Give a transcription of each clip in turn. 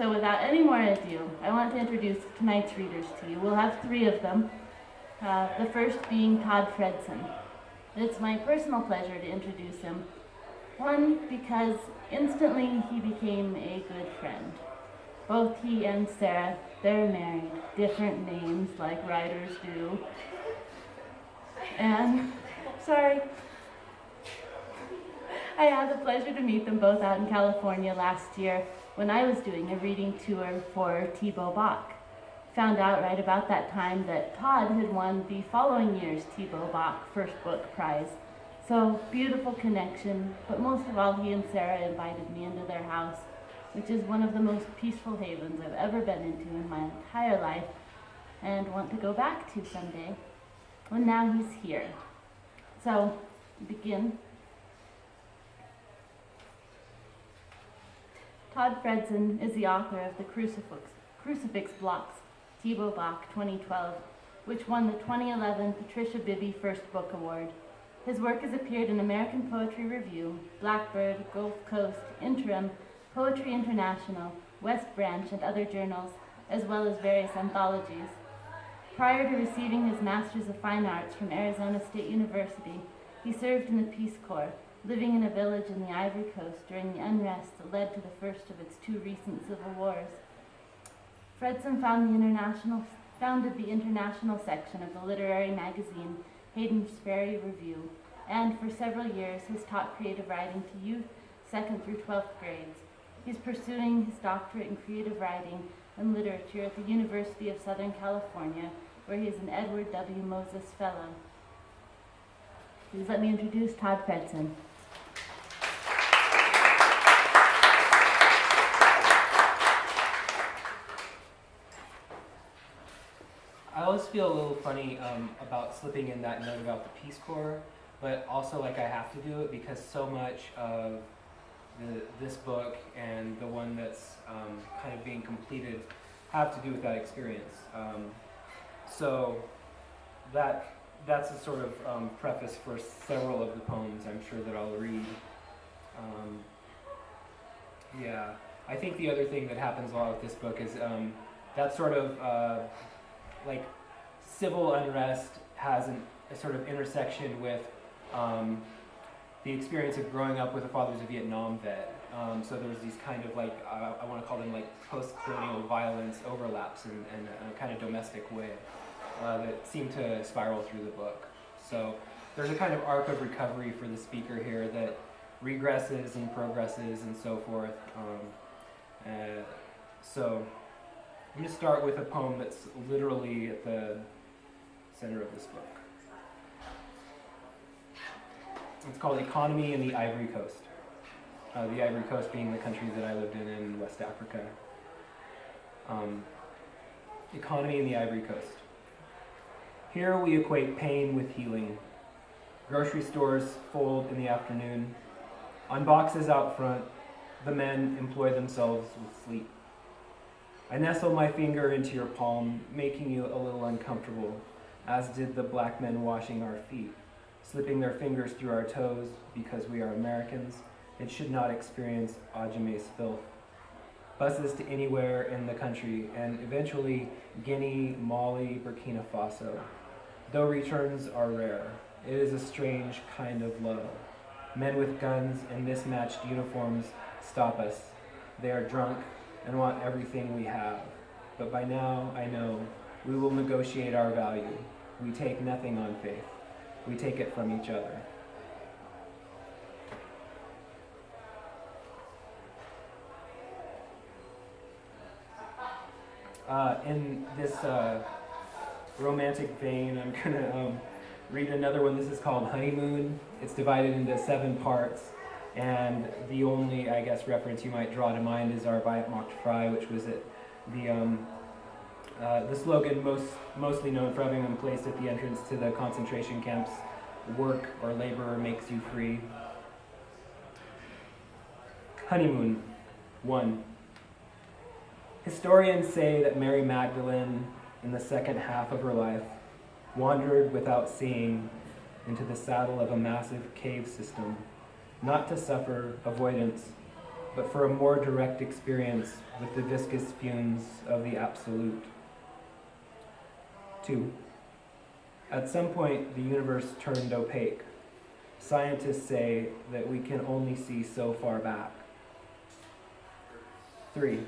So without any more ado, I want to introduce tonight's readers to you. We'll have three of them, the first being Todd Fredson. It's my personal pleasure to introduce him. One, because instantly he became a good friend. Both he and Sarah, they're married, different names like writers do. And, sorry, I had the pleasure to meet them both out in California last year when I was doing a reading tour for Thibaut Bach. Found out right about that time that Todd had won the following year's Thibaut Bach First Book Prize. So, beautiful connection, but most of all, he and Sarah invited me into their house, which is one of the most peaceful havens I've ever been into in my entire life, and want to go back to someday. And now he's here. So, begin. Todd Fredson is the author of the Crucifix Blocks, Thibaut Bach 2012, which won the 2011 Patricia Bibby First Book Award. His work has appeared in American Poetry Review, Blackbird, Gulf Coast, Interim, Poetry International, West Branch, and other journals, as well as various anthologies. Prior to receiving his Master's of Fine Arts from Arizona State University, he served in the Peace Corps, living in a village in the Ivory Coast during the unrest that led to the first of its two recent civil wars. Fredson founded the international section of the literary magazine Hayden's Ferry Review, and for several years has taught creative writing to youth 2nd through 12th grades. He's pursuing his doctorate in creative writing and literature at the University of Southern California, where he is an Edward W. Moses Fellow. Please let me introduce Todd Fredson. I always feel a little funny about slipping in that note about the Peace Corps, but also like I have to do it because so much of this book and the one that's kind of being completed have to do with that experience. So that's a sort of preface for several of the poems I'm sure that I'll read. Yeah, I think the other thing that happens a lot with this book is that sort of like civil unrest has a sort of intersection with the experience of growing up with a father's a Vietnam vet. So there's these kind of like, I want to call them like post-colonial violence overlaps in a kind of domestic way that seem to spiral through the book. So there's a kind of arc of recovery for the speaker here that regresses and progresses and so forth. So I'm going to start with a poem that's literally at the center of this book. It's called Economy in the Ivory Coast. The Ivory Coast being the country that I lived in West Africa. Economy in the Ivory Coast. Here we equate pain with healing. Grocery stores fold in the afternoon. On boxes out front, the men employ themselves with sleep. I nestle my finger into your palm, making you a little uncomfortable, as did the black men washing our feet, slipping their fingers through our toes because we are Americans and should not experience Ajame's filth. Buses to anywhere in the country, and eventually Guinea, Mali, Burkina Faso. Though returns are rare, it is a strange kind of love. Men with guns and mismatched uniforms stop us. They are drunk and want everything we have. But by now, I know, we will negotiate our value. We take nothing on faith. We take it from each other. In this romantic vein, I'm gonna read another one. This is called Honeymoon. It's divided into 7 parts. And the only, I guess, reference you might draw to mind is Arbeit macht frei, which was the slogan mostly known for having been placed at the entrance to the concentration camps. Work or labor makes you free. Honeymoon 1. Historians say that Mary Magdalene, in the second half of her life, wandered without seeing into the saddle of a massive cave system, not to suffer avoidance, but for a more direct experience with the viscous fumes of the absolute. 2. At some point, the universe turned opaque. Scientists say that we can only see so far back. 3.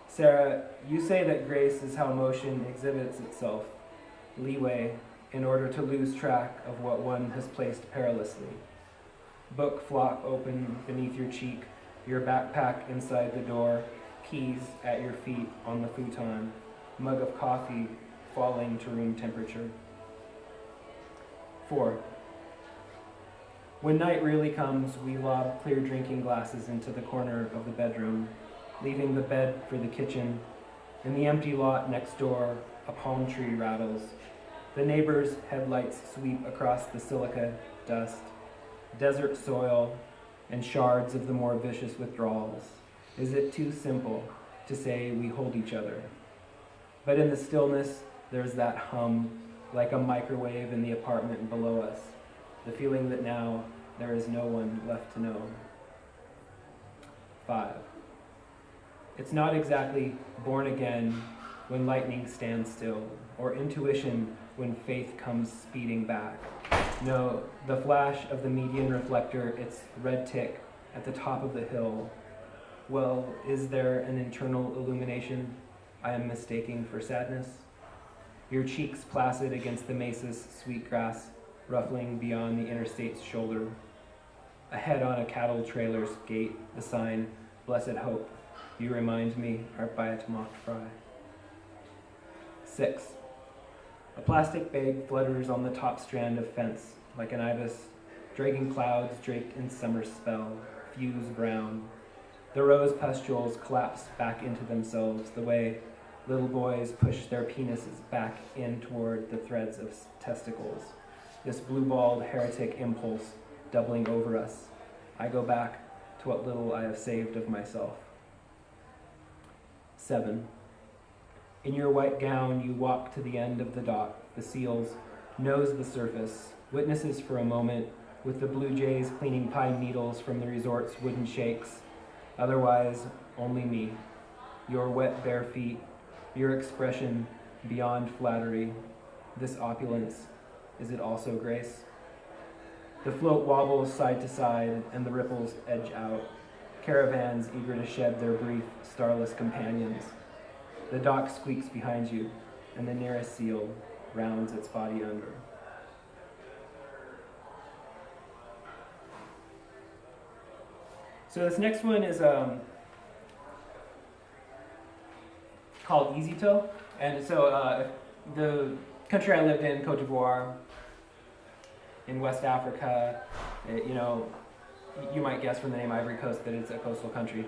Sarah, you say that grace is how motion exhibits itself, leeway, in order to lose track of what one has placed perilously. Book flop open beneath your cheek, your backpack inside the door, keys at your feet on the futon, mug of coffee falling to room temperature. 4. When night really comes, we lob clear drinking glasses into the corner of the bedroom, leaving the bed for the kitchen. In the empty lot next door, a palm tree rattles. The neighbor's headlights sweep across the silica dust, desert soil, and shards of the more vicious withdrawals. Is it too simple to say we hold each other? But in the stillness, there's that hum, like a microwave in the apartment below us, the feeling that now there is no one left to know. 5. It's not exactly born again when lightning stands still, or intuition when faith comes speeding back. No, the flash of the median reflector, its red tick at the top of the hill. Well, is there an internal illumination I am mistaking for sadness? Your cheeks placid against the mesa's sweet grass, ruffling beyond the interstate's shoulder. Ahead on a cattle trailer's gate, the sign, Blessed Hope. You remind me, art by a mocked fry. 6. A plastic bag flutters on the top strand of fence, like an ibis, dragging clouds draped in summer spell, fuse brown. The rose pustules collapse back into themselves, the way little boys push their penises back in toward the threads of testicles. This blue-balled heretic impulse doubling over us. I go back to what little I have saved of myself. 7. In your white gown, you walk to the end of the dock. The seals nose the surface, witnesses for a moment, with the blue jays cleaning pine needles from the resort's wooden shakes. Otherwise, only me. Your wet bare feet, your expression beyond flattery. This opulence, is it also grace? The float wobbles side to side, and the ripples edge out. Caravans eager to shed their brief, starless companions. The dock squeaks behind you, and the nearest seal rounds its body under. So this next one is called Easy Toe. And so the country I lived in, Cote d'Ivoire, in West Africa, you might guess from the name Ivory Coast that it's a coastal country.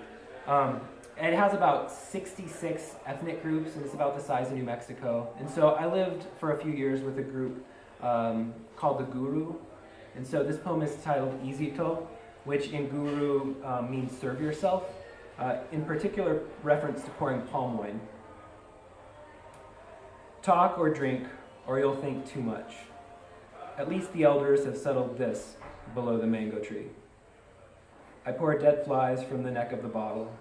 It has about 66 ethnic groups, and it's about the size of New Mexico. And so I lived for a few years with a group called the Guru. And so this poem is titled Easy Toe, which in Guru means serve yourself, in particular reference to pouring palm wine. Talk or drink, or you'll think too much. At least the elders have settled this below the mango tree. I pour dead flies from the neck of the bottle.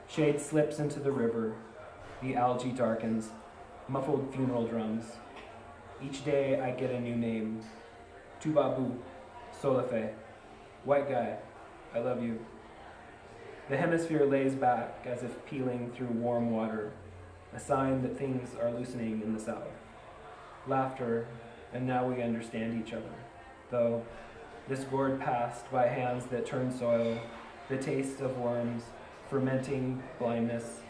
Shade slips into the river. The algae darkens. Muffled funeral drums. Each day I get a new name. Tubabu, Solafe, white guy, I love you. The hemisphere lays back as if peeling through warm water, a sign that things are loosening in the south. Laughter, and now we understand each other. Though this gourd passed by hands that turn soil, the taste of worms, fermenting blindness.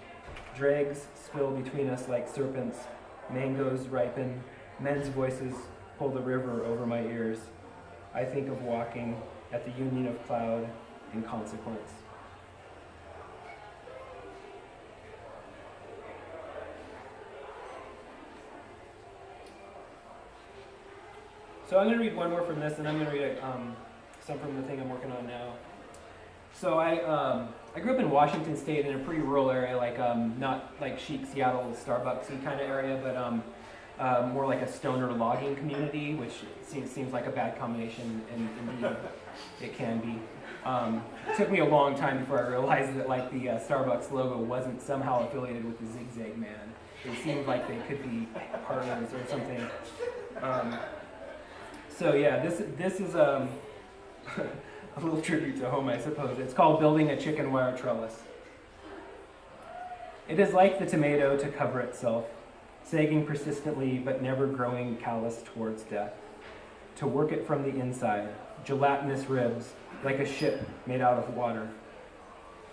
Dregs spill between us like serpents, mangoes ripen, men's voices pull the river over my ears. I think of walking at the union of cloud and consequence. So I'm going to read one more from this, and I'm going to read some from the thing I'm working on now. So I grew up in Washington State in a pretty rural area, like not like chic Seattle Starbucksy kind of area, but more like a stoner logging community, which seems like a bad combination, and indeed it can be. It took me a long time before I realized that like the Starbucks logo wasn't somehow affiliated with the Zigzag Man. It seemed like they could be partners or something. So yeah, this is a little tribute to home, I suppose. It's called Building a Chicken Wire Trellis. It is like the tomato to cover itself, sagging persistently but never growing callous towards death. To work it from the inside, gelatinous ribs, like a ship made out of water.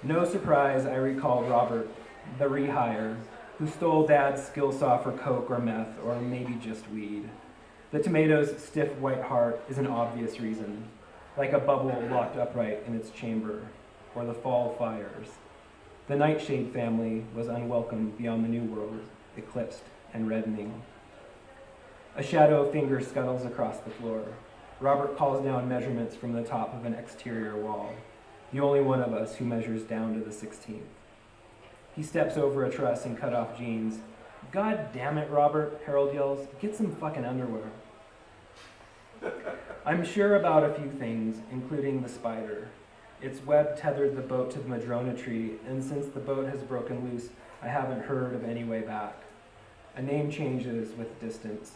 No surprise I recall Robert, the rehire, who stole Dad's skill saw for coke or meth, or maybe just weed. The tomato's stiff white heart is an obvious reason, like a bubble locked upright in its chamber, or the fall fires. The Nightshade family was unwelcome beyond the New World, eclipsed and reddening. A shadow finger scuttles across the floor. Robert calls down measurements from the top of an exterior wall, the only one of us who measures down to the 16th. He steps over a truss and cut off jeans. God damn it, Robert, Harold yells, get some fucking underwear. I'm sure about a few things, including the spider. Its web tethered the boat to the madrona tree, and since the boat has broken loose, I haven't heard of any way back. A name changes with distance,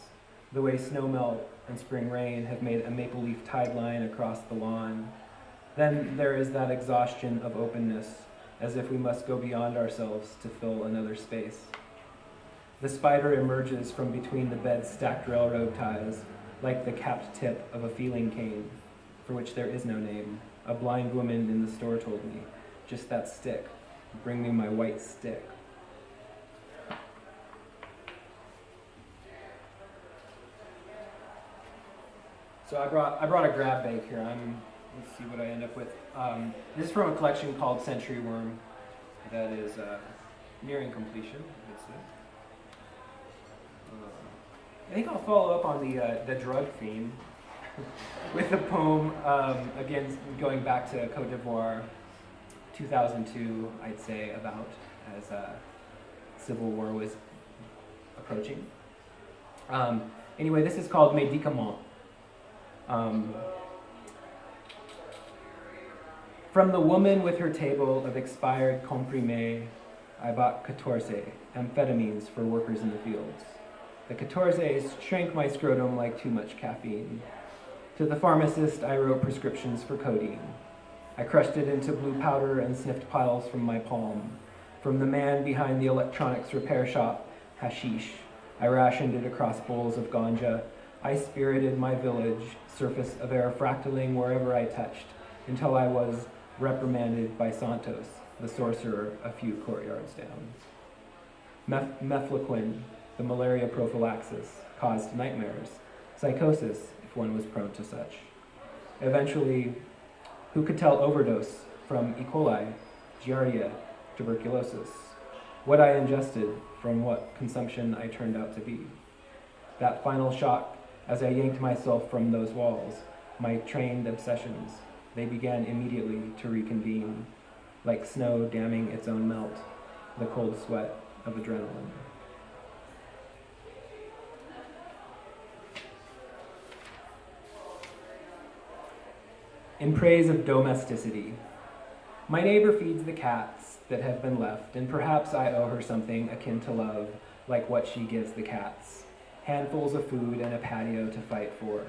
the way snowmelt and spring rain have made a maple leaf tide line across the lawn. Then there is that exhaustion of openness, as if we must go beyond ourselves to fill another space. The spider emerges from between the bed's stacked railroad ties, like the capped tip of a feeling cane, for which there is no name. A blind woman in the store told me, just that stick, bring me my white stick. So I brought a grab bag here. Let's see what I end up with. This is from a collection called Century Worm that is nearing completion. I think I'll follow up on the drug theme with a poem, again, going back to Côte d'Ivoire, 2002, I'd say, about as Civil War was approaching. Anyway, this is called Médicament. From the woman with her table of expired comprimés, I bought 14 amphetamines for workers in the fields. The 14 shrank my scrotum like too much caffeine. To the pharmacist, I wrote prescriptions for codeine. I crushed it into blue powder and sniffed piles from my palm. From the man behind the electronics repair shop, hashish. I rationed it across bowls of ganja. I spirited my village, surface of air fractaling wherever I touched, until I was reprimanded by Santos, the sorcerer a few courtyards down. Mefloquine, the malaria prophylaxis, caused nightmares, psychosis if one was prone to such. Eventually, who could tell overdose from E. coli, giardia, tuberculosis? What I ingested from what consumption I turned out to be. That final shock as I yanked myself from those walls, my trained obsessions, they began immediately to reconvene, like snow damming its own melt, the cold sweat of adrenaline. In praise of domesticity, my neighbor feeds the cats that have been left, and perhaps I owe her something akin to love, like what she gives the cats. Handfuls of food and a patio to fight for.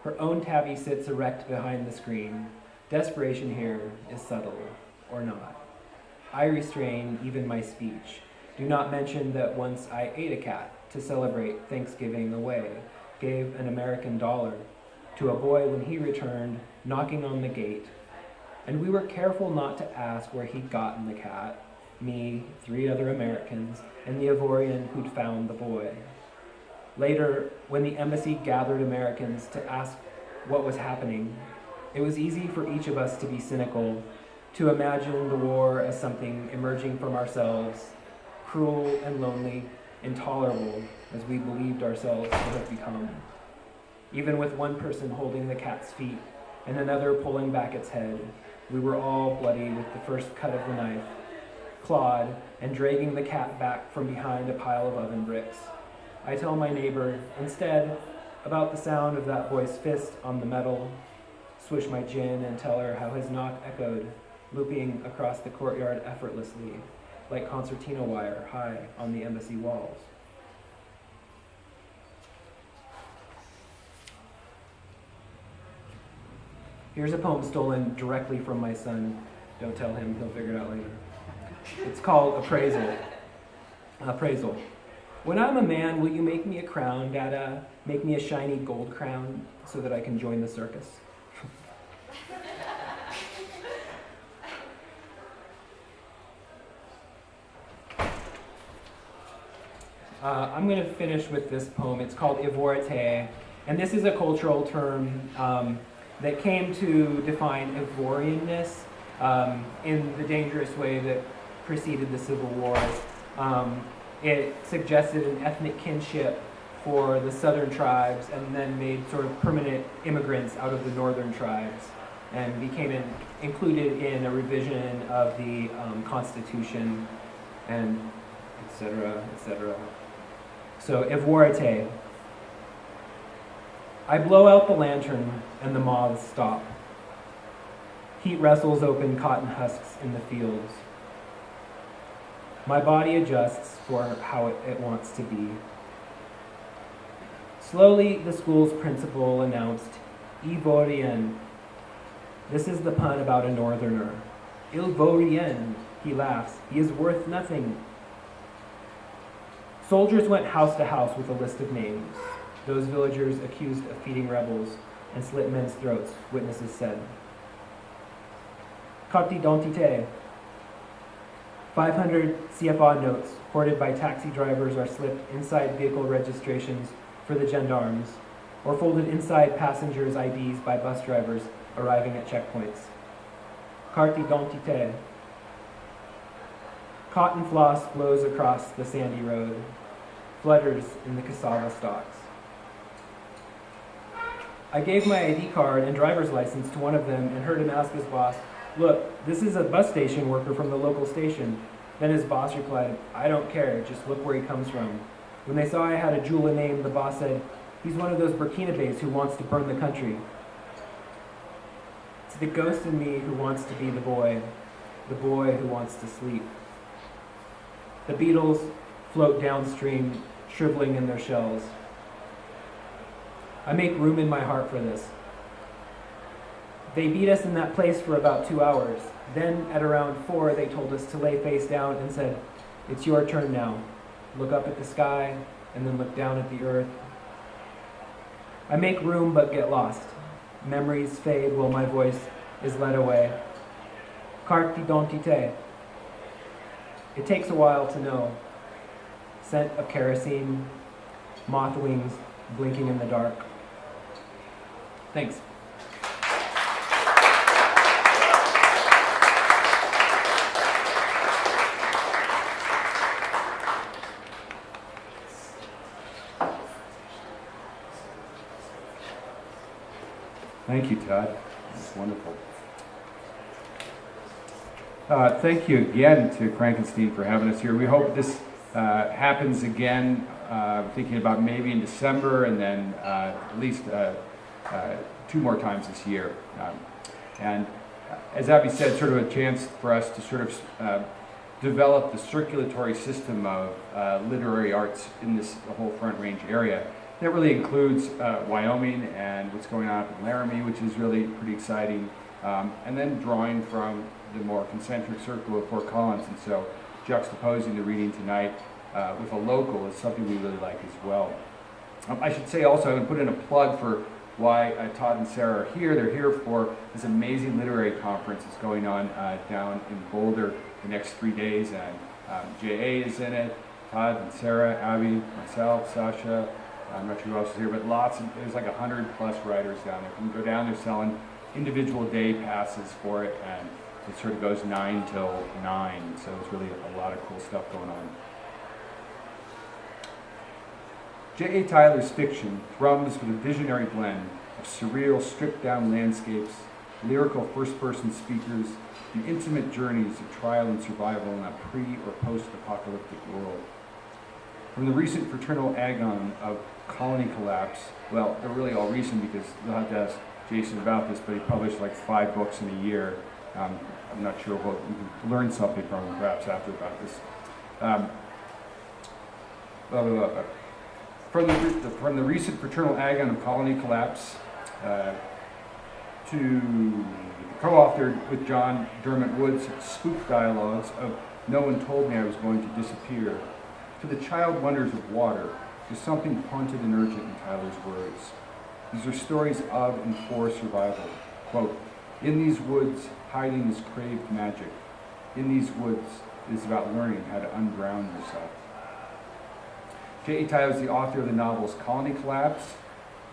Her own tabby sits erect behind the screen. Desperation here is subtle, or not. I restrain even my speech. Do not mention that once I ate a cat to celebrate Thanksgiving away, gave an American $1 to a boy when he returned, knocking on the gate. And we were careful not to ask where he'd gotten the cat, me, 3 other Americans, and the Ivorian who'd found the boy. Later, when the embassy gathered Americans to ask what was happening, it was easy for each of us to be cynical, to imagine the war as something emerging from ourselves, cruel and lonely, intolerable as we believed ourselves to have become. Even with one person holding the cat's feet and another pulling back its head, we were all bloody with the first cut of the knife, clawed and dragging the cat back from behind a pile of oven bricks. I tell my neighbor, instead, about the sound of that boy's fist on the metal, swish my gin and tell her how his knock echoed, looping across the courtyard effortlessly, like concertina wire high on the embassy walls. Here's a poem stolen directly from my son. Don't tell him, he'll figure it out later. It's called Appraisal. Appraisal. When I'm a man, will you make me a crown, Dada? Make me a shiny gold crown so that I can join the circus? I'm going to finish with this poem. It's called Ivorite, and this is a cultural term that came to define Ivorianness in the dangerous way that preceded the Civil War. It suggested an ethnic kinship for the southern tribes and then made sort of permanent immigrants out of the northern tribes and became included in a revision of the Constitution and et cetera, et cetera. So, Ivorite. I blow out the lantern and the moths stop. Heat wrestles open cotton husks in the fields. My body adjusts for how it wants to be. Slowly, the school's principal announced, Ivorien. This is the pun about a northerner. Il vaut rien, he laughs. He is worth nothing. Soldiers went house to house with a list of names. Those villagers accused of feeding rebels and slit men's throats, witnesses said. Carte d'identité. 500 CFA notes hoarded by taxi drivers are slipped inside vehicle registrations for the gendarmes, or folded inside passengers' IDs by bus drivers arriving at checkpoints. Carte d'identité. Cotton floss blows across the sandy road, flutters in the cassava stalks. I gave my ID card and driver's license to one of them and heard him ask his boss, "Look, this is a bus station worker from the local station." Then his boss replied, "I don't care, just look where he comes from." When they saw I had a Jula name, the boss said, "He's one of those Burkinabés who wants to burn the country." It's the ghost in me who wants to be the boy who wants to sleep. The beetles float downstream, shriveling in their shells. I make room in my heart for this. They beat us in that place for about 2 hours. Then, at around 4, they told us to lay face down and said, "It's your turn now. Look up at the sky, and then look down at the earth." I make room but get lost. Memories fade while my voice is led away. Carte d'identité. It takes a while to know. Scent of kerosene, moth wings blinking in the dark. Thanks. Thank you, Todd. That's wonderful. Thank you again to Crankenstein for having us here. We hope this happens again, thinking about maybe in December and then at least 2 more times this year. And as Abby said, sort of a chance for us to sort of develop the circulatory system of literary arts in this whole Front Range area. That really includes Wyoming and what's going on up in Laramie, which is really pretty exciting. And then drawing from the more concentric circle of Fort Collins. And so juxtaposing the reading tonight with a local is something we really like as well. I should say also, I'm going to put in a plug for why Todd and Sarah are here. They're here for this amazing literary conference that's going on down in Boulder the next 3 days. And J.A. is in it, Todd and Sarah, Abby, myself, Sasha. I'm not sure who else is here, but there's like 100 plus writers down there. You can go down there selling individual day passes for it, and it sort of goes 9 till 9. So it's really a lot of cool stuff going on. J.A. Tyler's fiction thrums with a visionary blend of surreal, stripped-down landscapes, lyrical first-person speakers, and intimate journeys of trial and survival in a pre- or post-apocalyptic world. From the recent fraternal agon of colony collapse, well, they're really all recent because you'll have to ask Jason about this, but he published like 5 books in a year. I'm not sure what we can learn something from him perhaps after about this. From the recent fraternal agon of colony collapse to co-authored with John Dermot Wood's spook dialogues of No One Told Me I Was Going to Disappear, to the child wonders of water, there's something haunted and urgent in Tyler's words. These are stories of and for survival. Quote, in these woods, hiding is craved magic. In these woods, it is about learning how to undrown yourself. J.E. Tyler is the author of the novels Colony Collapse,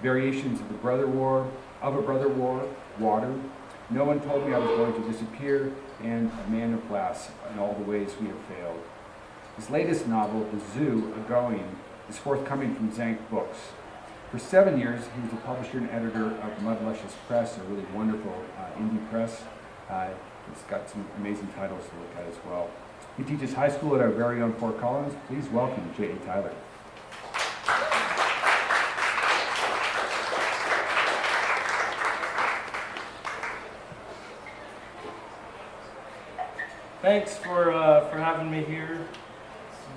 Variations of a Brother War, Water, No One Told Me I Was Going to Disappear, and A Man of Glass, in All the Ways We Have Failed. His latest novel, The Zoo, A Going, is forthcoming from Zank Books. For 7 years, he was the publisher and editor of Mudluscious Press, a really wonderful indie press. It's got some amazing titles to look at as well. He teaches high school at our very own Fort Collins. Please welcome J.E. Tyler. Thanks for having me here.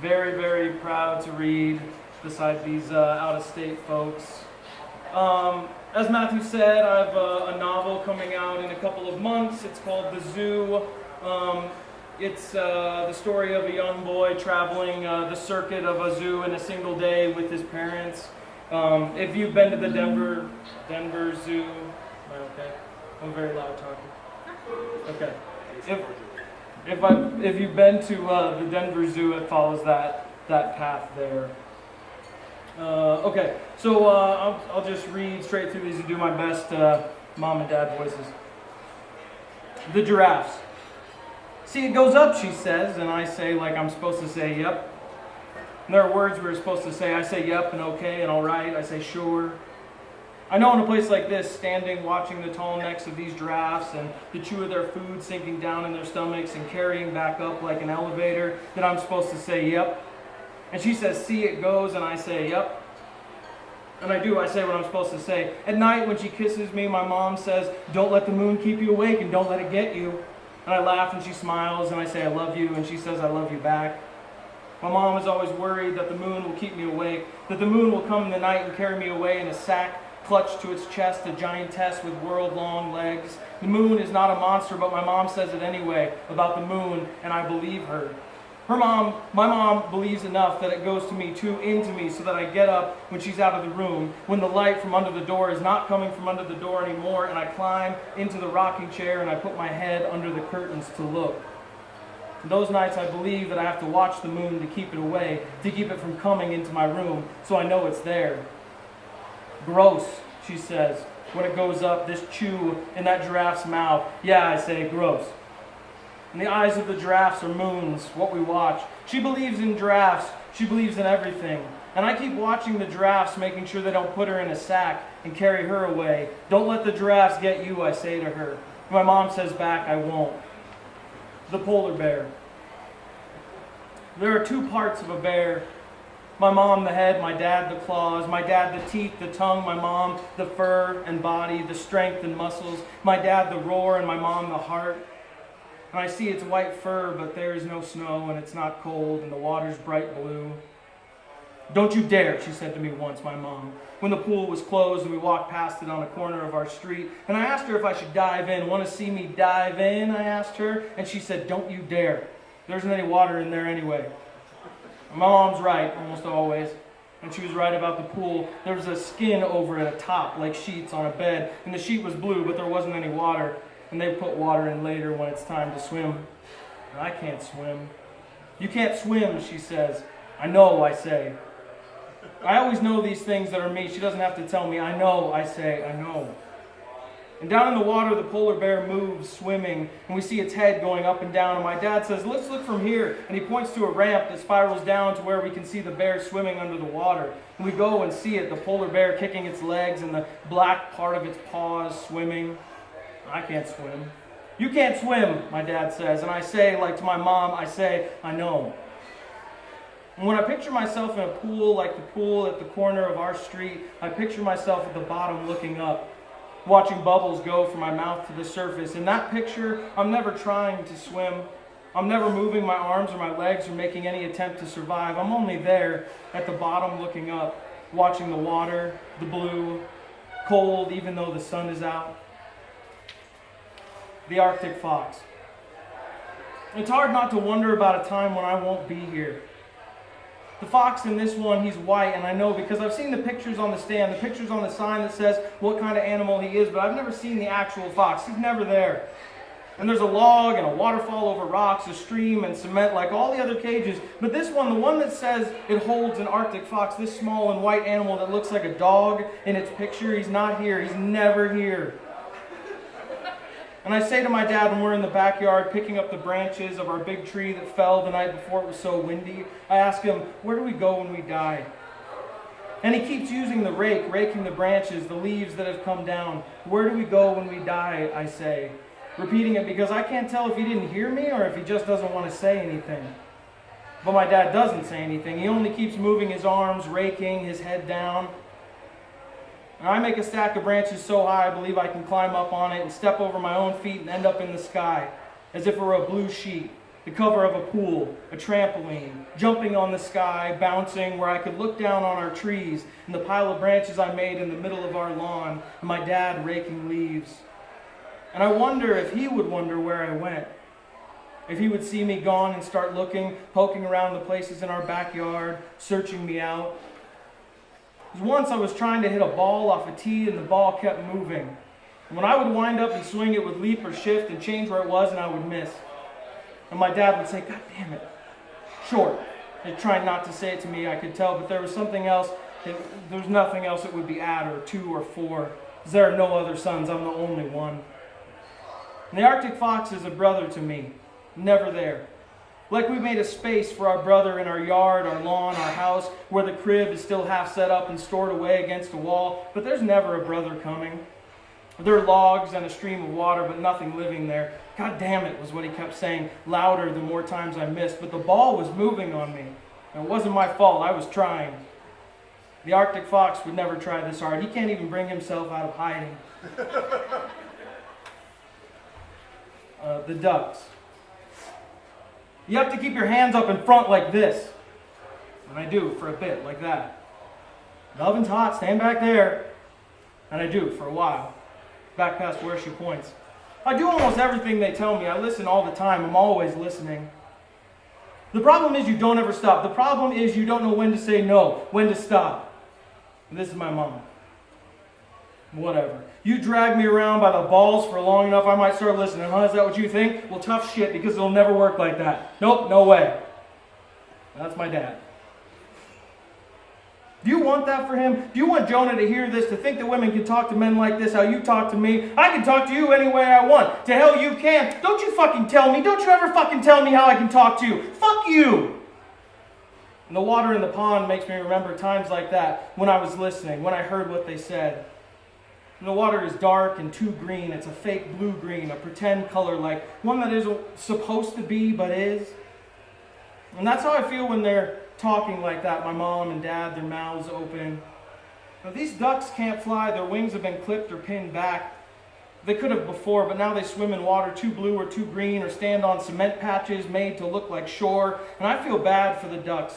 Very, very proud to read beside these out-of-state folks. As Matthew said, I have a novel coming out in a couple of months. It's called The Zoo. It's the story of a young boy traveling the circuit of a zoo in a single day with his parents. If you've been to the Denver Zoo, am I okay? I'm very loud talking. Okay. If you've been to the Denver Zoo, it follows that path there. Okay, so I'll just read straight through these and do my best mom and dad voices. The giraffes. See, it goes up, she says, and I say like I'm supposed to say yep. And there are words we're supposed to say. I say yep and okay and all right. I say sure. I know in a place like this, standing, watching the tall necks of these giraffes and the chew of their food sinking down in their stomachs and carrying back up like an elevator, that I'm supposed to say yep. And she says, see, it goes, and I say yep. And I do, I say what I'm supposed to say. At night when she kisses me, my mom says, don't let the moon keep you awake and don't let it get you. And I laugh and she smiles and I say, I love you, and she says, I love you back. My mom is always worried that the moon will keep me awake, that the moon will come in the night and carry me away in a sack, clutched to its chest, a giantess with world-long legs. The moon is not a monster, but my mom says it anyway about the moon, and I believe her. My mom believes enough that it goes to me, too into me, so that I get up when she's out of the room, when the light from under the door is not coming from under the door anymore, and I climb into the rocking chair and I put my head under the curtains to look. Those nights I believe that I have to watch the moon to keep it away, to keep it from coming into my room, so I know it's there. Gross, she says, when it goes up, this chew in that giraffe's mouth. Yeah, I say, gross. And the eyes of the giraffes are moons, what we watch. She believes in giraffes. She believes in everything. And I keep watching the giraffes, making sure they don't put her in a sack and carry her away. Don't let the giraffes get you, I say to her. My mom says back, I won't. The polar bear. There are two parts of a bear. My mom, the head, my dad, the claws, my dad, the teeth, the tongue, my mom, the fur and body, the strength and muscles, my dad, the roar, and my mom, the heart. And I see its white fur, but there is no snow, and it's not cold, and the water's bright blue. Don't you dare, she said to me once, my mom, when the pool was closed and we walked past it on a corner of our street. And I asked her if I should dive in. Want to see me dive in, I asked her. And she said, don't you dare. There isn't any water in there anyway. My mom's right, almost always. And she was right about the pool. There was a skin over it, a top, like sheets on a bed. And the sheet was blue, but there wasn't any water. And they put water in later when it's time to swim. And I can't swim. You can't swim, she says. I know, I say. I always know these things that are me. She doesn't have to tell me. I know, I say, I know. And down in the water, the polar bear moves, swimming, and we see its head going up and down. And my dad says, let's look from here. And he points to a ramp that spirals down to where we can see the bear swimming under the water. And we go and see it, the polar bear kicking its legs and the black part of its paws swimming. I can't swim. You can't swim, my dad says. And I say, like to my mom, I say, I know. And when I picture myself in a pool like the pool at the corner of our street, I picture myself at the bottom looking up. watching bubbles go from my mouth to the surface. In that picture, I'm never trying to swim. I'm never moving my arms or my legs or making any attempt to survive. I'm only there at the bottom looking up, watching the water, the blue, cold even though the sun is out. The Arctic fox. It's hard not to wonder about a time when I won't be here. The fox in this one, he's white, and I know because I've seen the pictures on the stand, the pictures on the sign that says what kind of animal he is, but I've never seen the actual fox. He's never there. And there's a log and a waterfall over rocks, a stream and cement like all the other cages. But this one, the one that says it holds an Arctic fox, this small and white animal that looks like a dog in its picture, he's not here. He's never here. And I say to my dad when we're in the backyard picking up the branches of our big tree that fell the night before it was so windy, I ask him, where do we go when we die? And he keeps using the rake, raking the branches, the leaves that have come down. Where do we go when we die, I say. Repeating it because I can't tell if he didn't hear me or if he just doesn't want to say anything. But my dad doesn't say anything. He only keeps moving his arms, raking, his head down. And I make a stack of branches so high I believe I can climb up on it and step over my own feet and end up in the sky, as if it were a blue sheet, the cover of a pool, a trampoline, jumping on the sky, bouncing where I could look down on our trees and the pile of branches I made in the middle of our lawn, and my dad raking leaves. And I wonder if he would wonder where I went. If he would see me gone and start looking, poking around the places in our backyard, searching me out. Once I was trying to hit a ball off a tee and the ball kept moving. And when I would wind up and swing, it would leap or shift and change where it was and I would miss. And my dad would say, God damn it. Short. He tried not to say it to me, I could tell, but there was something else. There's nothing else it would be at or 2 or 4. There are no other sons, I'm the only one. And the Arctic fox is a brother to me. Never there. Like we made a space for our brother in our yard, our lawn, our house, where the crib is still half set up and stored away against a wall, but there's never a brother coming. There are logs and a stream of water, but nothing living there. God damn it, was what he kept saying, louder the more times I missed, but the ball was moving on me. And it wasn't my fault, I was trying. The Arctic fox would never try this hard. He can't even bring himself out of hiding. The ducks. You have to keep your hands up in front like this. And I do for a bit, like that. The oven's hot, stand back there. And I do for a while. Back past where she points. I do almost everything they tell me. I listen all the time. I'm always listening. The problem is you don't ever stop. The problem is you don't know when to say no, when to stop. And this is my mom. Whatever. You drag me around by the balls for long enough, I might start listening. Huh? Is that what you think? Well, tough shit, because it'll never work like that. Nope, no way. That's my dad. Do you want that for him? Do you want Jonah to hear this, to think that women can talk to men like this, how you talk to me? I can talk to you any way I want. To hell you can. Don't you fucking tell me. Don't you ever fucking tell me how I can talk to you. Fuck you. And the water in the pond makes me remember times like that, when I was listening, when I heard what they said. And the water is dark and too green. It's a fake blue-green, a pretend color, like one that isn't supposed to be, but is. And that's how I feel when they're talking like that. My mom and dad, their mouths open. Now, these ducks can't fly. Their wings have been clipped or pinned back. They could have before, but now they swim in water too blue or too green or stand on cement patches made to look like shore. And I feel bad for the ducks.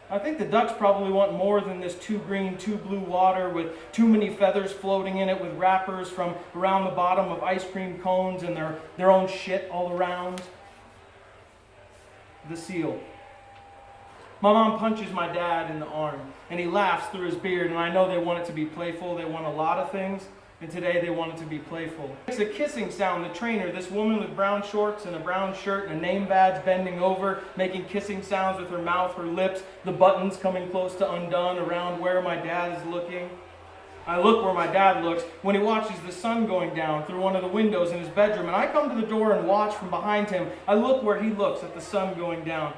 I think the ducks probably want more than this too green, too blue water with too many feathers floating in it with wrappers from around the bottom of ice cream cones and their own shit all around. The seal. My mom punches my dad in the arm and he laughs through his beard, and I know they want it to be playful. They want a lot of things. And today they want it to be playful. It's a kissing sound. The trainer, this woman with brown shorts and a brown shirt and a name badge bending over, making kissing sounds with her mouth, her lips, the buttons coming close to undone around where my dad is looking. I look where my dad looks when he watches the sun going down through one of the windows in his bedroom, and I come to the door and watch from behind him. I look where he looks at the sun going down.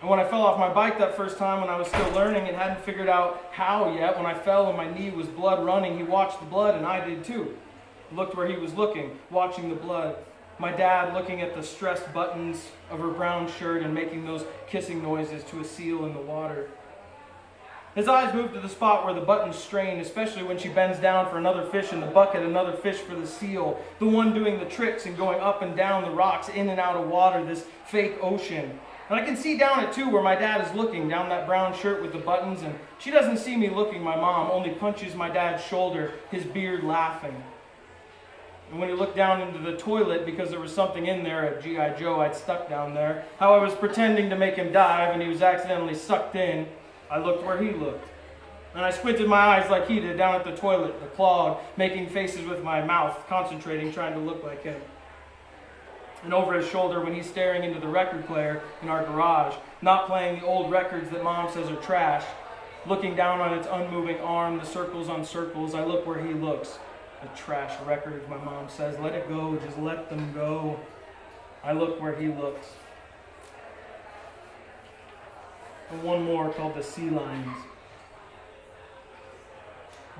And when I fell off my bike that first time when I was still learning and hadn't figured out how yet, when I fell and my knee was blood running, he watched the blood and I did too. Looked where he was looking, watching the blood. My dad looking at the stressed buttons of her brown shirt and making those kissing noises to a seal in the water. His eyes move to the spot where the buttons strain, especially when she bends down for another fish in the bucket, another fish for the seal, the one doing the tricks and going up and down the rocks, in and out of water, this fake ocean. And I can see down it too, where my dad is looking, down that brown shirt with the buttons, and she doesn't see me looking, my mom, only punches my dad's shoulder, his beard laughing. And when he looked down into the toilet, because there was something in there, a G.I. Joe I'd stuck down there, how I was pretending to make him dive and he was accidentally sucked in, I looked where he looked. And I squinted my eyes like he did down at the toilet, the clog, making faces with my mouth, concentrating, trying to look like him. And over his shoulder when he's staring into the record player in our garage, not playing the old records that Mom says are trash, looking down on its unmoving arm, the circles on circles, I look where he looks. The trash records, my mom says, let it go, just let them go. I look where he looks. And one more called the Sea Lions.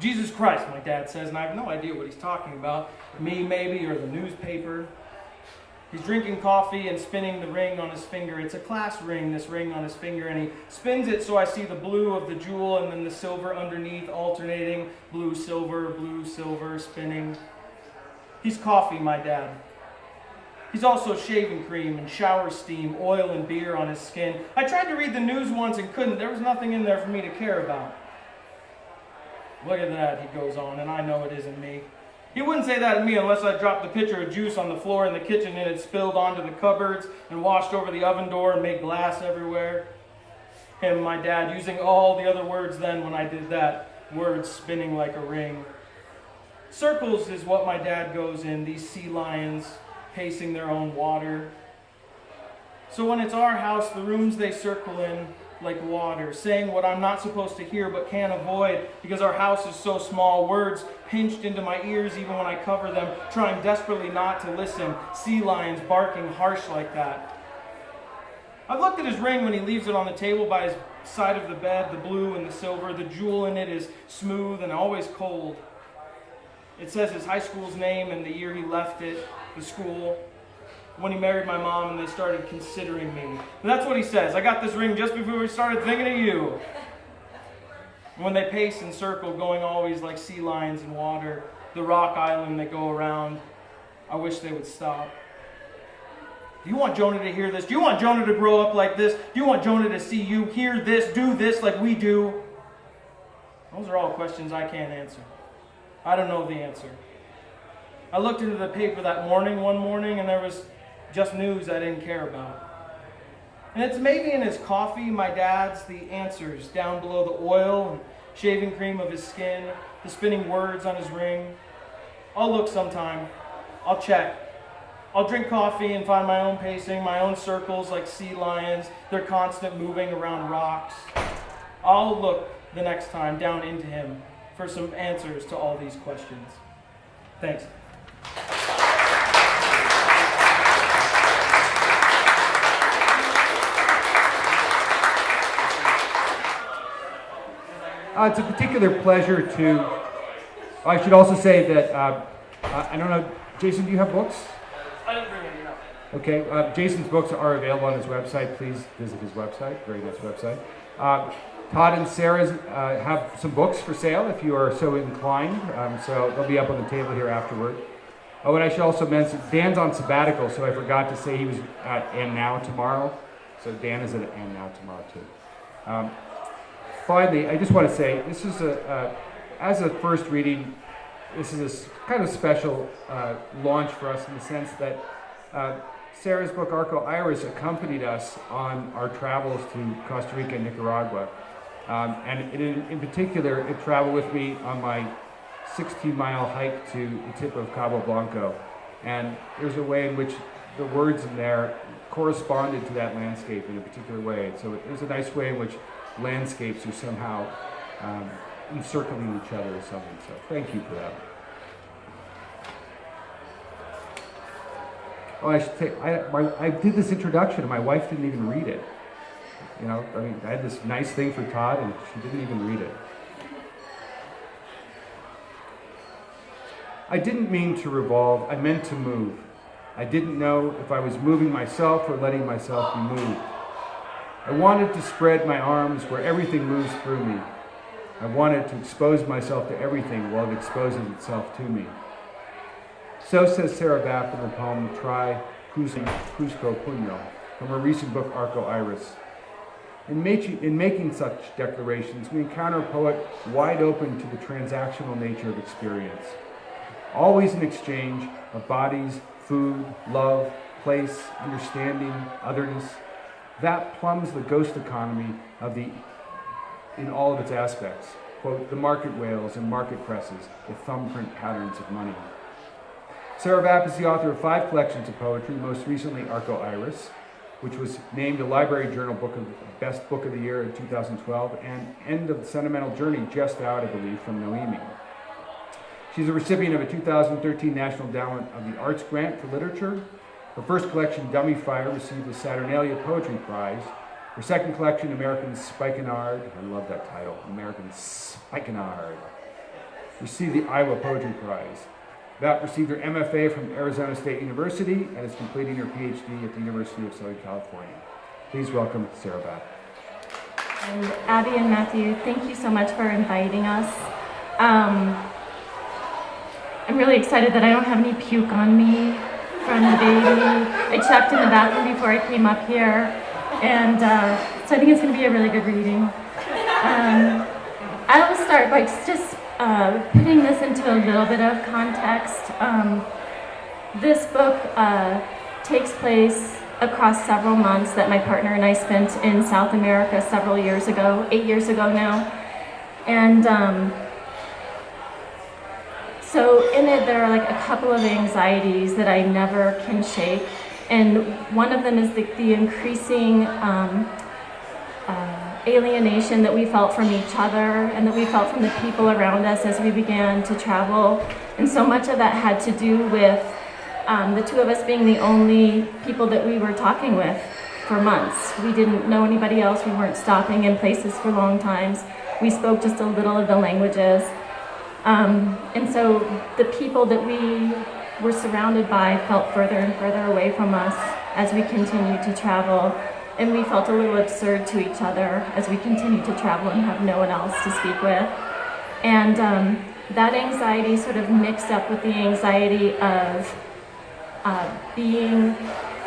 Jesus Christ, my dad says, and I have no idea what he's talking about. Me, maybe, or the newspaper. He's drinking coffee and spinning the ring on his finger. It's a class ring, this ring on his finger, and he spins it so I see the blue of the jewel and then the silver underneath alternating. Blue, silver, spinning. He's coffee, my dad. He's also shaving cream and shower steam, oil and beer on his skin. I tried to read the news once and couldn't. There was nothing in there for me to care about. Look at that, he goes on, and I know it isn't me. He wouldn't say that to me unless I dropped a pitcher of juice on the floor in the kitchen and it spilled onto the cupboards and washed over the oven door and made glass everywhere. Him, my dad, using all the other words then when I did that, words spinning like a ring. Circles is what my dad goes in, these sea lions pacing their own water. So when it's our house, the rooms they circle in like water, saying what I'm not supposed to hear but can't avoid because our house is so small, words pinched into my ears even when I cover them, trying desperately not to listen, sea lions barking harsh like that. I've looked at his ring when he leaves it on the table by his side of the bed, the blue and the silver, the jewel in it is smooth and always cold. It says his high school's name and the year he left it, the school, when he married my mom and they started considering me. And that's what he says. I got this ring just before we started thinking of you. When they pace and circle, going always like sea lions in water, the rock island they go around, I wish they would stop. Do you want Jonah to hear this? Do you want Jonah to grow up like this? Do you want Jonah to see you hear this, do this like we do? Those are all questions I can't answer. I don't know the answer. I looked into the paper that morning, one morning, and there was just news I didn't care about. And it's maybe in his coffee, my dad's, the answers down below the oil and shaving cream of his skin, the spinning words on his ring. I'll look sometime. I'll check. I'll drink coffee and find my own pacing, my own circles like sea lions, their constant moving around rocks. I'll look the next time down into him for some answers to all these questions. Thanks. It's a particular pleasure to, I should also say that, I don't know, Jason, do you have books? I didn't bring any up. Okay, Jason's books are available on his website. Please visit his website, very nice website. Todd and Sarah have some books for sale if you are so inclined, so they'll be up on the table here afterward. Oh, and I should also mention, Dan's on sabbatical, so I forgot to say he was at And Now tomorrow. So Dan is at And Now tomorrow too. Finally, I just want to say, this is as a first reading, this is a kind of special launch for us in the sense that Sarah's book, Arco Iris, accompanied us on our travels to Costa Rica and Nicaragua. And in particular, it traveled with me on my 16-mile hike to the tip of Cabo Blanco. And there's a way in which the words in there corresponded to that landscape in a particular way. So there's a nice way in which landscapes are somehow encircling each other or something. So thank you for that. Oh, I should say, I did this introduction and my wife didn't even read it. You know, I mean, I had this nice thing for Todd and she didn't even read it. I didn't mean to revolve, I meant to move. I didn't know if I was moving myself or letting myself be moved. I wanted to spread my arms where everything moves through me, I wanted to expose myself to everything while it exposes itself to me. So says Sarah Bapp in the poem Tri Cusco Puño from her recent book Arco Iris. In making such declarations, we encounter a poet wide open to the transactional nature of experience. Always an exchange of bodies, food, love, place, understanding, otherness. That plumbs the ghost economy in all of its aspects. Quote, the market whales and market presses, the thumbprint patterns of money. Sarah Bapp is the author of 5 collections of poetry, most recently Arco Iris, which was named a Library Journal Best Book of the Year in 2012, and End of the Sentimental Journey, just out, I believe, from Noemi. She's a recipient of a 2013 National Endowment of the Arts Grant for Literature. Her first collection, Dummy Fire, received the Saturnalia Poetry Prize. Her second collection, American Spikenard, I love that title, American Spikenard, received the Iowa Poetry Prize. Bapp received her MFA from Arizona State University and is completing her PhD at the University of Southern California. Please welcome Sarah Bapp. And Abby and Matthew, thank you so much for inviting us. I'm really excited that I don't have any puke on me from the baby. I checked in the bathroom before I came up here, and so I think it's going to be a really good reading. I will start by just putting this into a little bit of context. This book takes place across several months that my partner and I spent in South America several years ago, 8 years ago now. And so in it there are like a couple of anxieties that I never can shake. And one of them is the increasing alienation that we felt from each other and that we felt from the people around us as we began to travel. And so much of that had to do with the two of us being the only people that we were talking with for months. We didn't know anybody else. We weren't stopping in places for long times. We spoke just a little of the languages. And so the people that we were surrounded by felt further and further away from us as we continued to travel. And we felt a little absurd to each other as we continued to travel and have no one else to speak with. And that anxiety sort of mixed up with the anxiety of being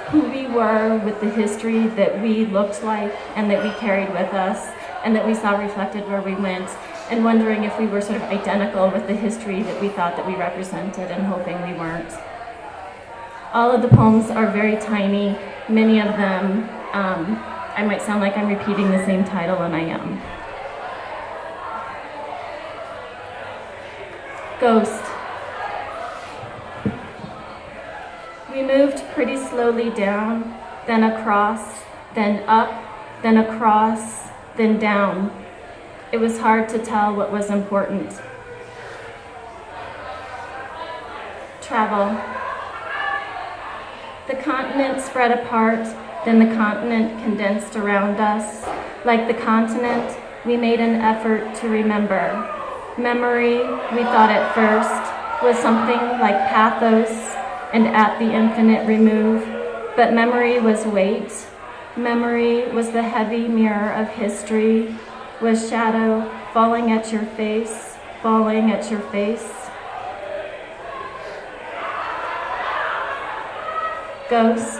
who we were with the history that we looked like and that we carried with us and that we saw reflected where we went, and wondering if we were sort of identical with the history that we thought that we represented and hoping we weren't. All of the poems are very tiny. Many of them, I might sound like I'm repeating the same title, and I am. Ghost. We moved pretty slowly down, then across, then up, then across, then down. It was hard to tell what was important. Travel. The continent spread apart, then the continent condensed around us. Like the continent, we made an effort to remember. Memory, we thought at first, was something like pathos and at the infinite remove, but memory was weight. Memory was the heavy mirror of history, was shadow falling at your face, falling at your face. Ghost.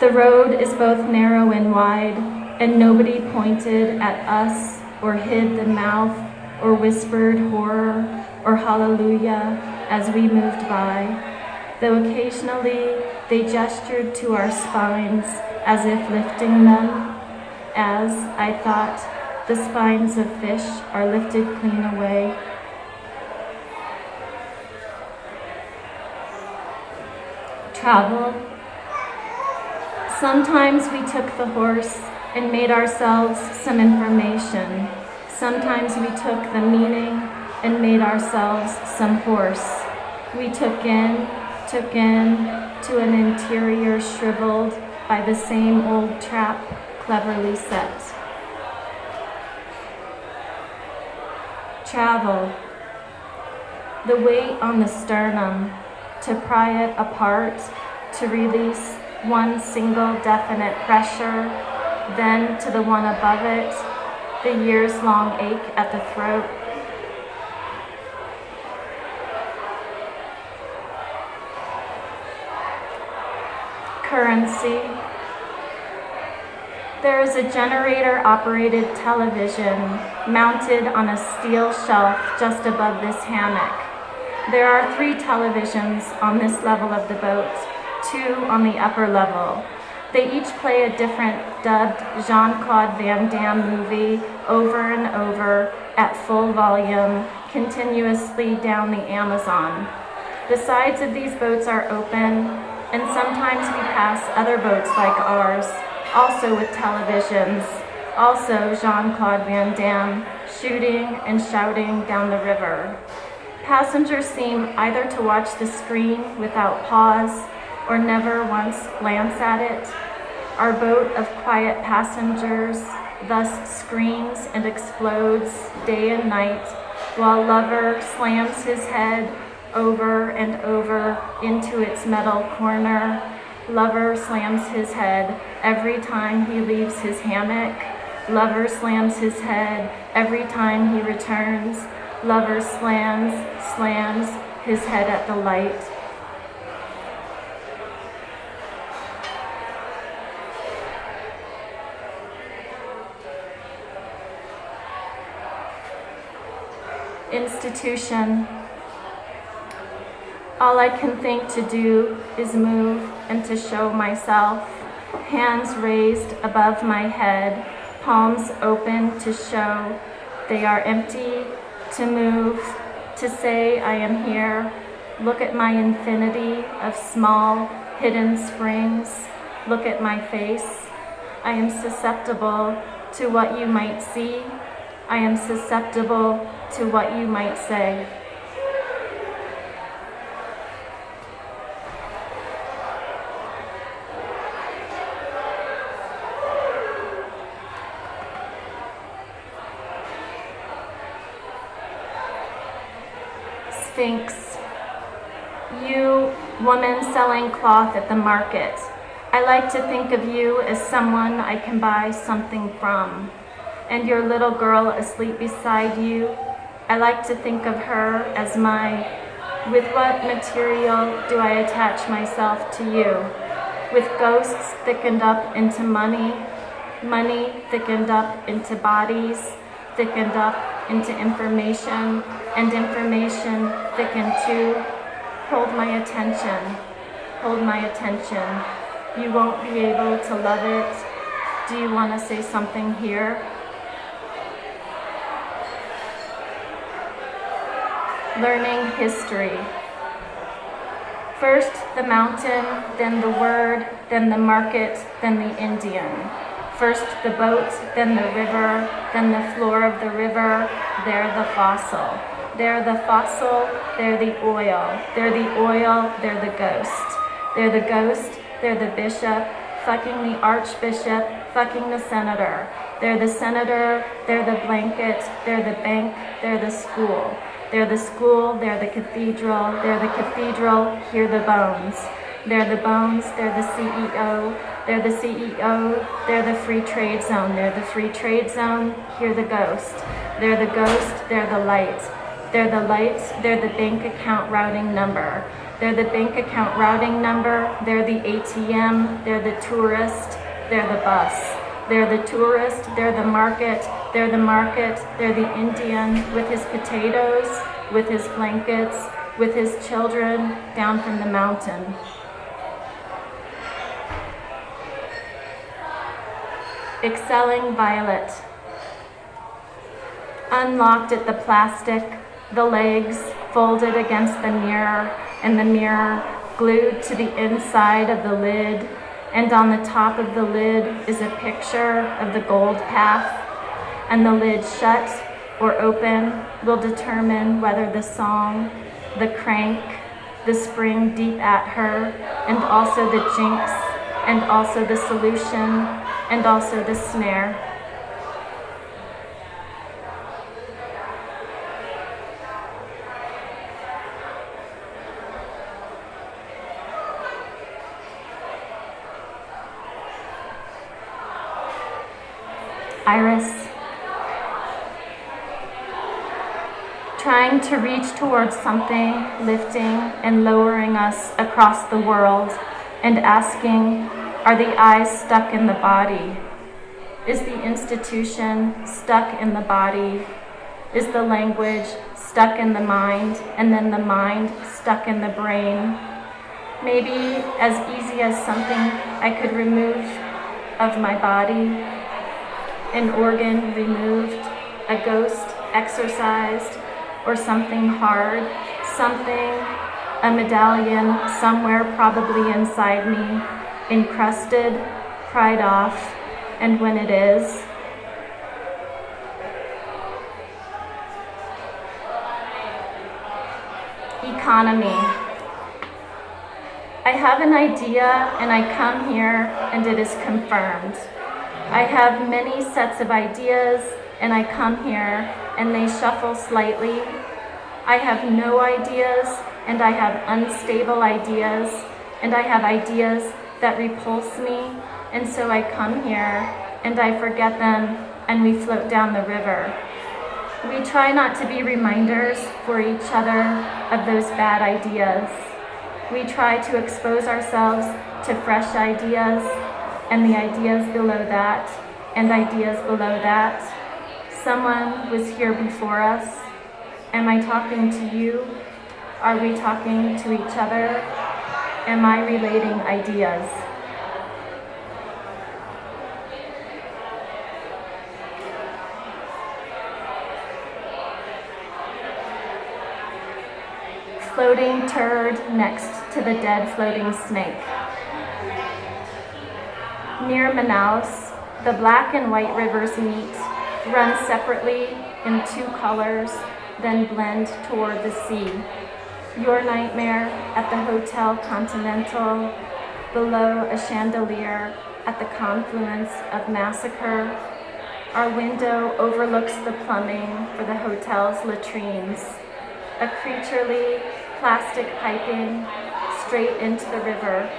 The road is both narrow and wide, and nobody pointed at us or hid the mouth or whispered horror or hallelujah as we moved by, though occasionally they gestured to our spines as if lifting them, as, I thought, the spines of fish are lifted clean away. Travel. Sometimes we took the horse and made ourselves some information. Sometimes we took the meaning and made ourselves some horse. We took in to an interior shriveled by the same old trap cleverly set. Travel. The weight on the sternum, to pry it apart, to release one single definite pressure, then to the one above it, the years-long ache at the throat. Currency. There is a generator-operated television mounted on a steel shelf just above this hammock. There are 3 televisions on this level of the boat, 2 on the upper level. They each play a different dubbed Jean-Claude Van Damme movie over and over at full volume, continuously down the Amazon. The sides of these boats are open, and sometimes we pass other boats like ours, also with televisions, also Jean-Claude Van Damme, shooting and shouting down the river. Passengers seem either to watch the screen without pause or never once glance at it. Our boat of quiet passengers thus screams and explodes day and night, while lover slams his head over and over into its metal corner. Lover slams his head every time he leaves his hammock. Lover slams his head every time he returns. Lover slams his head at the light. Institution. All I can think to do is move and to show myself, hands raised above my head, palms open to show they are empty, to move, to say I am here. Look at my infinity of small, hidden springs. Look at my face. I am susceptible to what you might see. I am susceptible to what you might say. Sphinx. You, woman selling cloth at the market. I like to think of you as someone I can buy something from. And your little girl asleep beside you, I like to think of her as my, with what material do I attach myself to you? With ghosts thickened up into money, money thickened up into bodies, thickened up into information, and information thickened too. Hold my attention, hold my attention. You won't be able to love it. Do you want to say something here? Learning history. First the mountain, then the word, then the market, then the Indian. First the boat, then the river, then the floor of the river, there the fossil. There the fossil, there the oil. There the oil, there the ghost. There the ghost, there the bishop, fucking the archbishop, fucking the senator. There the senator, there the blanket, there the bank, there the school. There the school, there the cathedral, there the cathedral, here the bones. There the bones, there the CEO, there the CEO, there the free trade zone, there the free trade zone, here the ghost. There the ghost, there the light. There the lights, there the bank account routing number. There the bank account routing number, there the ATM, there the tourist, there the bus. There the tourist, there the market, there the Indian with his potatoes, with his blankets, with his children down from the mountain. Excelling violet. Unlocked at the plastic, the legs folded against the mirror, and the mirror glued to the inside of the lid, and on the top of the lid is a picture of the gold path, and the lid shut or open will determine whether the song, the crank, the spring deep at her, and also the jinx, and also the solution, and also the snare. Iris. trying to reach towards something, lifting and lowering us across the world, and asking, are the eyes stuck in the body? Is the institution stuck in the body? Is the language stuck in the mind, and then the mind stuck in the brain? Maybe as easy as something I could remove of my body, an organ removed, a ghost exorcised, or something hard, something, a medallion somewhere probably inside me, encrusted, pried off, and when it is, economy. I have an idea and I come here and it is confirmed. I have many sets of ideas and I come here and they shuffle slightly. I have no ideas and I have unstable ideas and I have ideas that repulse me, and so I come here and I forget them and we float down the river. We try not to be reminders for each other of those bad ideas. We try to expose ourselves to fresh ideas and the ideas below that and ideas below that. Someone was here before us. Am I talking to you? Are we talking to each other? Am I relating ideas? Floating turd next to the dead floating snake. Near Manaus, the black and white rivers meet, run separately in two colors, then blend toward the sea. Your nightmare at the Hotel Continental, below a chandelier at the confluence of Massacre. Our window overlooks the plumbing for the hotel's latrines. A creaturely plastic piping straight into the river.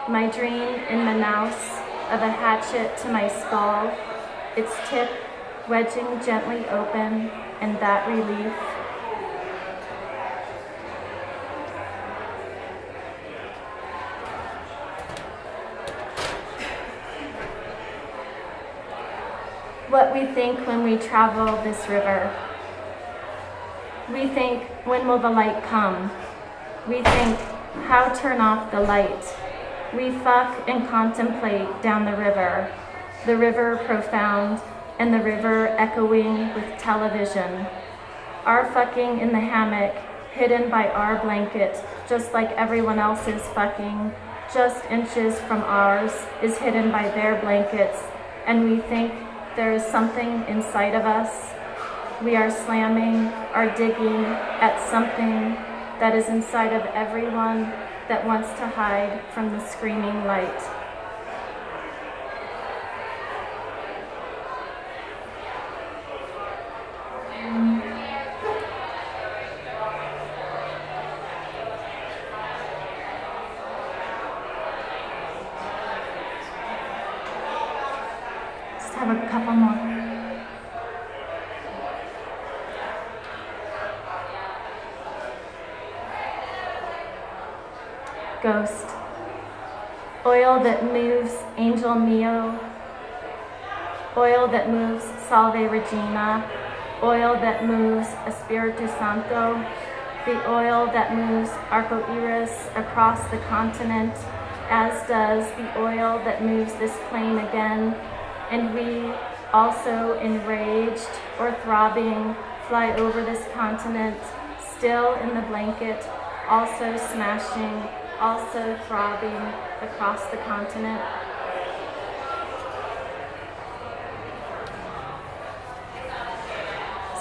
My dream in Manaus of a hatchet to my skull, its tip wedging gently open, and that relief. What we think when we travel this river. We think, when will the light come? We think, how turn off the light? We fuck and contemplate down the river profound, and the river echoing with television. Our fucking in the hammock, hidden by our blanket, just like everyone else's fucking, just inches from ours, is hidden by their blankets, and we think there is something inside of us. We are slamming, are digging at something that is inside of everyone that wants to hide from the screaming light. Just have a couple more. Ghost. Oil that moves Angel Mio. Oil that moves Salve Regina. Oil that moves Espiritu Santo. The oil that moves Arco Iris across the continent, as does the oil that moves this plane again. And we, also enraged or throbbing, fly over this continent, still in the blanket, also smashing, also throbbing across the continent.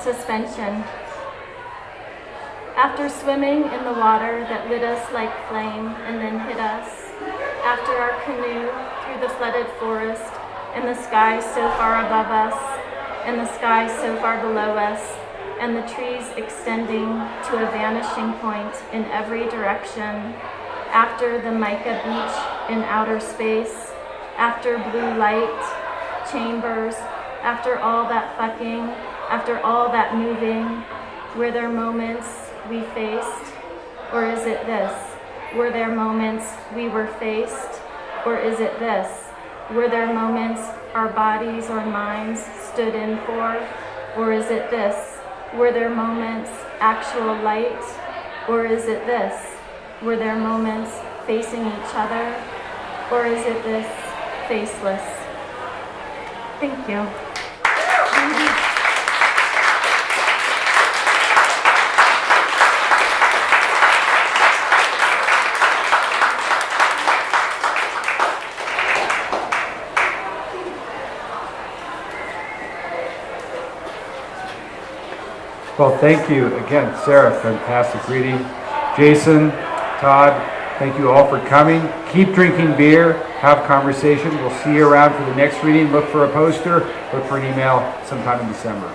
Suspension. After swimming in the water that lit us like flame and then hit us, after our canoe through the flooded forest, and the sky so far above us, and the sky so far below us, and the trees extending to a vanishing point in every direction, after the mica beach in outer space, after blue light, chambers, after all that fucking, after all that moving, Were there moments we faced? Or is it this? Were there moments we were faced? Or is it this? Were there moments our bodies or minds stood in for? Or is it this? Were there moments actual light? Or is it this? Were there moments facing each other? Or is it this faceless? Thank you. Well, thank you again, Sarah. Fantastic reading. Jason, Todd, thank you all for coming. Keep drinking beer, have conversation. We'll see you around for the next reading. Look for a poster, look for an email sometime in December.